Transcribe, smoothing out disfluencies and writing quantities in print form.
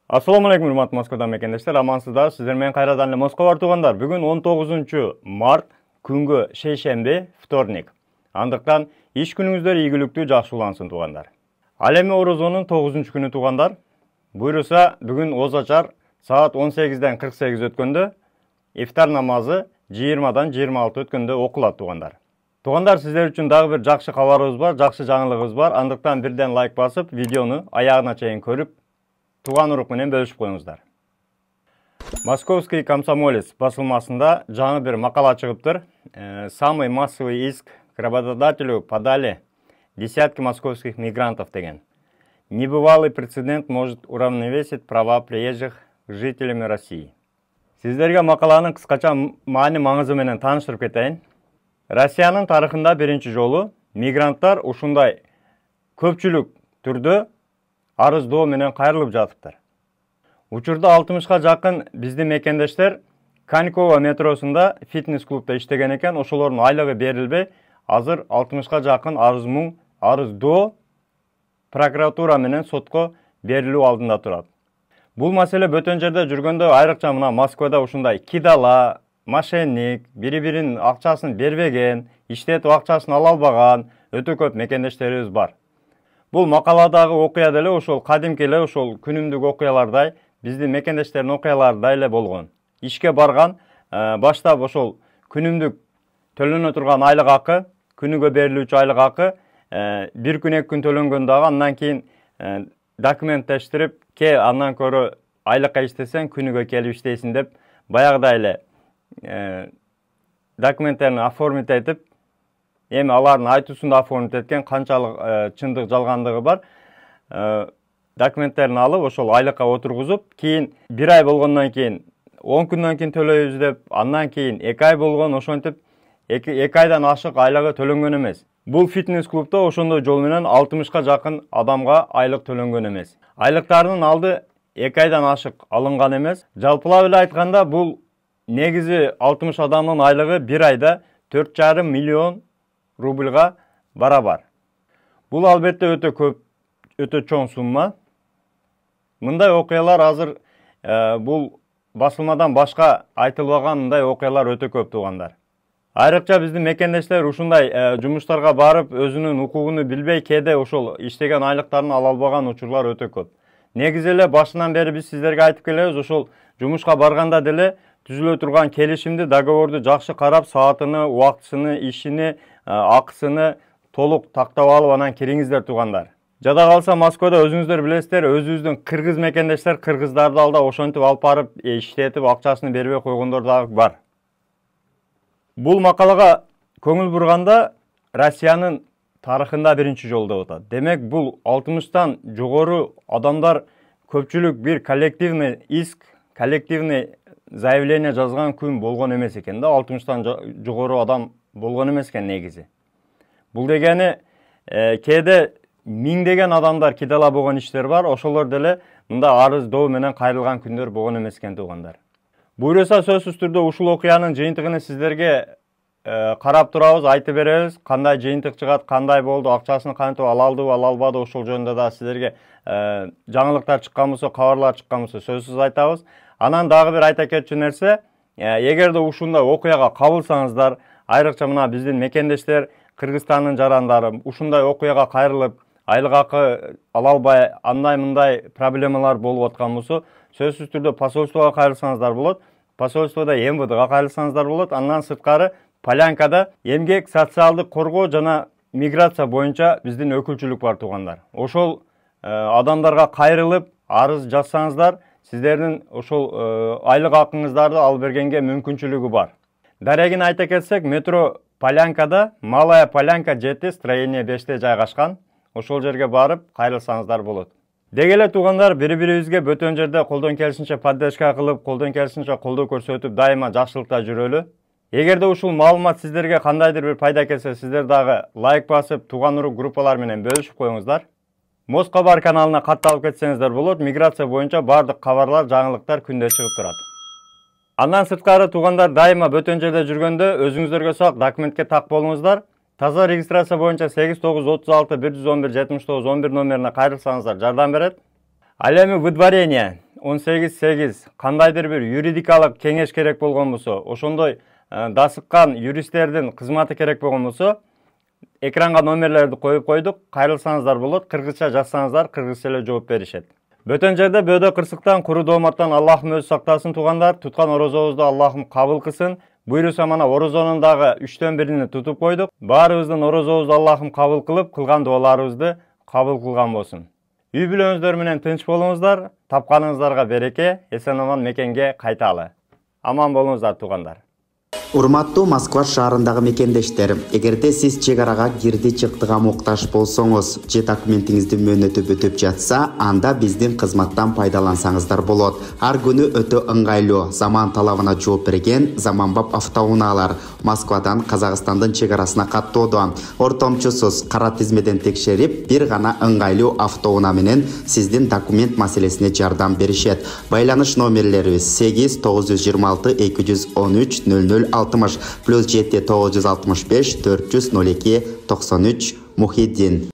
Assalamu alaikum hurmatly Moskvadan mekendештер, амансыздар. Сиздер менен кайрадан эле Москва туугандар. Бүгүн 19-март күнгө шейшемби, вторник. Андыктан иш күнүңүздөр ийгиликтүү, жакшы улансын туугандар. Ал эми Орозонун 9-күнү туугандар. Буйруса, бүгүн озачар саат 18-ден 48 өткөндө, ифтар намазы 20-дан 26 өткөндө окулат туугандар. Туугандар, сиздер үчүн дагы бир жакшы кабарыбыз бар, жакшы жаңылыгыбыз бар. Андыктан бирден лайк басып, видеону аягына чейин көрүп, туган урук менен бөлүшүп коюңуздар. Московский комсомолец басылмасында жаңы бир макала чыгыптыр. Самый массовый иск к работодателю подали десятки московских мигрантов деген. Небывалый прецедент может уравновесить права приезжих жителями России. Сиздерге макаланын кыскача маани маңызы менен тааныштырып кетейин. Россиянын тарыхында биринчи жолу мигранттар ушундай көпчүлүк түрдө арыздоо менен кайрылып жатыптыр. Учурда 60-ка жакын биздин мекендештер Канькова метросунда фитнес-клубда иштеген экен, ошолордун айлыгы берилбей, азыр 60-ка жакын арыздоо прокуратура менен сотко берилүү алдында турат. Бул маселе бөтөн жерде жүргөндө, айрыкча мына Москвада ушундай кидала, мошенник, бири-биринин акчасын бербеген, иштетип акчасын ала албаган өтө көп мекендештерибиз бар. Бул макаладагы окуя деле ошол кадимки эле ошол күнүмдүк окуялардай, биздин мекендештердин окуяларындай эле болгон. Ишке барган, баштап ошол күнүмдүк төлөнө турган айлык акы, күнүгө берилүүчү айлык акы, бир күн 2 күн төлөнгөн дагы, андан кийин документтештирип, андан көрө айлыкка иштесең күнүгө келип иштейсиң деп, баягыдай эле документтерин оформить этип, эми алардын айтуусунда оформить эткен, канчалык чындык жалгандыгы бар, документтерин алып, ошол айлыкка отургузуп, кийин 1 ай болгондон кийин 10 күндөн кийин төлөйбүз деп, андан кийин 2 ай болгон, ошентип 2 айдан ашык айлыгы төлөнгөн эмес. Бул фитнес-клубда ошондой жол менен 60-ка жакын адамга айлык төлөнгөн эмес. Айлыктардын алды 2 айдан ашык алынган эмес. Жалпылап эле айтканда, бул негизи 60 адамдын айлыгы 1 айда 4,5 миллион рубльга барабар. Бул албетте өтө көп, өтө чоң сумма. Мындай окуялар азыр бул басылмадан башка айтылбаган мындай окуялар өтө көп туугандар. Айрыкча биздин мекендештер ушундай жумуштарга барып, өзүнүн укугуну билбей, кээде ошол иштеген айлыктарын ала албаган учурлар өтө көп. Негизи эле башынан бери биз сиздерге айтып келебиз, ошол жумушка барганда деле түзүлө турган келишимди, договорду жакшы карап, саатыны, убактысыны, ишини, акысыны толук тактап алып, анан кириңиздер туугандар. Жада калса, Москвада өзүңүздөр билесиздер, өзүбүздүн кыргыз мекендештер кыргыздарды алда ошентип алып барып, иштетип, акчасын бербей койгондор дагы бар. Бул макалага көңүл бурганда, Россиянын тарыхында биринчи жолу деп атат. Демек, бул 60-тан жогору адамдар көпчүлүк бир коллективный иск, коллективный заявление жазган күн болгон эмес экен да, 60-тан жогору адам болгон эмес экен негизи. Бул дегени, кээде миңдеген адамдар кидала болгон иштер бар, ошолор деле мында арыздоо менен кайрылган күндөр болгон эмес экен туугандар. Буйруса, сөзсүз түрдө ушул окуянын жыйынтыгын сиздерге карап турабыз, айтып беребиз, кандай жыйынтык чыгат, кандай болду, акчасын кантип ала алдыбы, ала албады, ошол жөнүндө да сиздерге жаңылыктар чыккан болсо, кабарлар чыккан болсо сөзсүз айтабыз. Анан дагы бир айта кетчү нерсе, эгерде ушундай окуяга кабылсаңыздар, айрыкча мына биздин мекендештер, Кыргызстандын жарандары ушундай окуяга кайрылып, айлык акы ала албай, андай-мындай проблемалар болуп аткан болсо, сөзсүз түрдө посольствого кайрылсаңыздар болот, посольстводо МВДга кайрылсаңыздар болот, андан сырткары Полянкада эмгек, социалдык коргоо жана миграция боюнча биздин өкүлчүлүк бар туугандар. Ошол адамдарга кайрылып, арыз жазсаңыздар, сиздердин ошол айлык акыңыздарды алып бергенге мүмкүнчүлүгү бар. Дарегин айта кетсек, метро Полянкада Малая Полянка 7, строение 5-те жайгашкан. Ошол жерге барып, кайрылсаңыздар болот. Дегеле туугандар, бири-бирибизге бөтөн жерде колдон келишинче поддержка кылып, колдон келишинче колдоо көрсөтүп, дайыма жакшылыкта жүрөлү. Эгерде ушул маалымат сиздерге кандайдыр бир пайда келсе, сиздер дагы лайк басып, туган урук группалар менен бөлүшүп коюңуздар. Москва каналына катталып кетсеңиздер болот, миграция боюнча бардык кабарлар, жаңылыктар күндө чыгып турат. Андан сырткары туугандар, дайыма бөтөн жерде жүргөндө өзүңүздөргө сак документке так болуңуздар. Таза регистрация боюнча 8936 111 79 11 номерине кайрылсаңыздар жардам берет. Ал эми выдворение 18 кандайдыр бир юридикалык кеңеш керек болгон болсо, ошондой дасыккан юристтердин кызматы керек болгон болсо, экранга номерлерди коюп койдук. Кайрылсаңыздар болот, кыргызча жазсаңыздар, кыргызча эле жооп беришет. Бөтөн жерде бөөдө кырсыктан, куру дооматтан Аллахым өзү сактасын туугандар. Туткан орозобузду Аллахым кабыл кылсын. Буйруса мана орозонун дагы 3/1 тутуп койдук. Баарыбыздын орозобузду Аллахым кабыл кылып, кылган дуаларыбызды кабыл кылган болсун. Үй бүлөңүздөр менен тынч болуңуздар, тапканыңыздарга береке, эсен аман мекенге кайталы. Аман болуңуздар туугандар. Урматтуу Москва шаарындагы мекендештер, эгерде сиз чек арага кирди чыктыга муктаж болсоңуз, же документиңизди мөөнөтү бүтүп жатса, анда биздин кызматтан пайдалансаңыздар болот. Ар күнү өтө ыңгайлуу, заман талабына жооп берген заманбап автоунаалар Москвадан Казакстандын чек арасына каттоодо. Ортомчусуз кара тизмеден текшерип, бир гана ыңгайлуу автоунаа менен сиздин документ маселесине жардам беришет. Байланыш номерлерибиз 8 926 213 00 60 +7 965 402 93 Мухиддин.